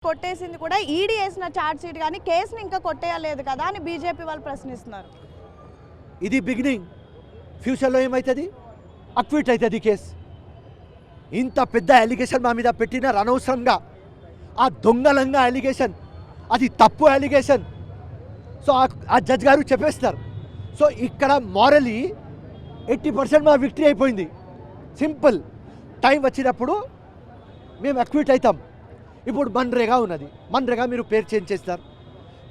కొట్టేసింది కూడా ఈడీ వేసిన ఛార్జ్ షీట్ కానీ కేసుని ఇంకా కొట్టేయలేదు కదా అని బీజేపీ వాళ్ళు ప్రశ్నిస్తున్నారు. ఇది బిగినింగ్, ఫ్యూచర్లో ఏమవుతుంది? అక్విట్ అవుతుంది కేసు. ఇంత పెద్ద అలిగేషన్ మా మీద పెట్టినారు అనవసరంగా, ఆ దొంగలంగా అలిగేషన్, అది తప్పు అలిగేషన్. సో ఆ జడ్జ్ గారు చెప్పేస్తారు. సో ఇక్కడ మారలీ 80% మా విక్టరీ అయిపోయింది. సింపుల్, టైం వచ్చినప్పుడు మేము అక్విట్ అవుతాం. ఇప్పుడు మన్రేగా ఉన్నది, మన్రేగా మీరు పేరు చేంజ్ చేస్తారు.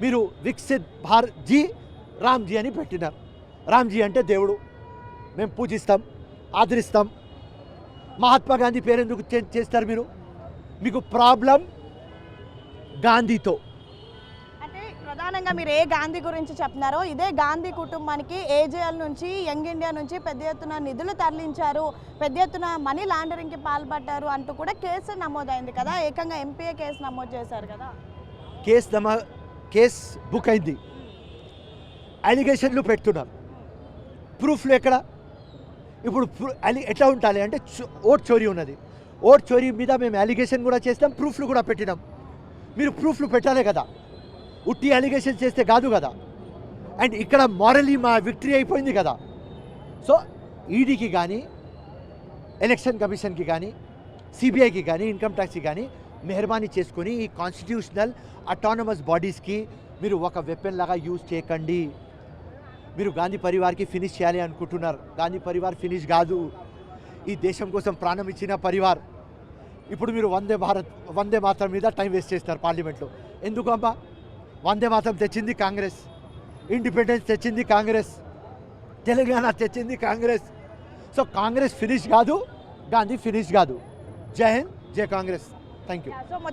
మీరు వికసిత్ భారత్ జీ రామ్జీ అని పెట్టినారు. రామ్జీ అంటే దేవుడు, మేము పూజిస్తాం, ఆదరిస్తాం. మహాత్మా గాంధీ పేరు ఎందుకు చేంజ్ చేస్తారు? మీకు ప్రాబ్లం గాంధీతో. అంటే ప్రధానంగా మీరు ఏ గాంధీ గురించి చెప్తున్నారో ఇదే గాంధీ కుటుంబానికి ఏజేఎల్ నుంచి, యంగ్ ఇండియా నుంచి పెద్ద ఎత్తున నిధులు తరలించారు, పెద్ద ఎత్తున మనీ లాండరింగ్కి పాల్పడ్డారు అంటూ కూడా కేసు నమోదైంది కదా. ఏకంగా ఎంపీఏ కేసు నమోదు చేశారు కదా. కేసు బుక్ అయింది, అలిగేషన్లు పెడుతున్నారు, ప్రూఫ్లు ఎక్కడ? ఇప్పుడు ఎట్లా ఉండాలి అంటే ఓట్ చోరీ ఉన్నది, ఓట్ చోరీ మీద మేము అలిగేషన్ కూడా చేస్తాం, ప్రూఫ్లు కూడా పెట్టినాం. మీరు ప్రూఫ్లు పెట్టాలి కదా, ఉట్టి అలిగేషన్ చేస్తే కాదు కదా. అండ్ ఇక్కడ మారలీ మా విక్టరీ అయిపోయింది కదా. సో ఈడీకి కానీ, ఎలక్షన్ కమిషన్కి కానీ, సిబిఐకి కానీ, ఇన్కమ్ ట్యాక్స్కి కానీ మెహర్బానీ చేసుకొని ఈ కాన్స్టిట్యూషనల్ అటానమస్ బాడీస్కి మీరు ఒక వెపన్ లాగా యూజ్ చేయకండి. మీరు గాంధీ పరివార్కి ఫినిష్ చేయాలి అనుకుంటున్నారు. గాంధీ పరివార్ ఫినిష్ కాదు, ఈ దేశం కోసం ప్రాణం ఇచ్చిన పరివార్. ఇప్పుడు మీరు వందే మాతరం మీద టైం వేస్ట్ చేస్తారు పార్లమెంట్లో. ఎందుకు అమ్మా? వందే మాతరం తెచ్చింది కాంగ్రెస్, ఇండిపెండెన్స్ తెచ్చింది కాంగ్రెస్, తెలంగాణ తెచ్చింది కాంగ్రెస్. సో కాంగ్రెస్ ఫినిష్ కాదు, గాంధీ ఫినిష్ కాదు. జై హింద్, జై కాంగ్రెస్. Thank you.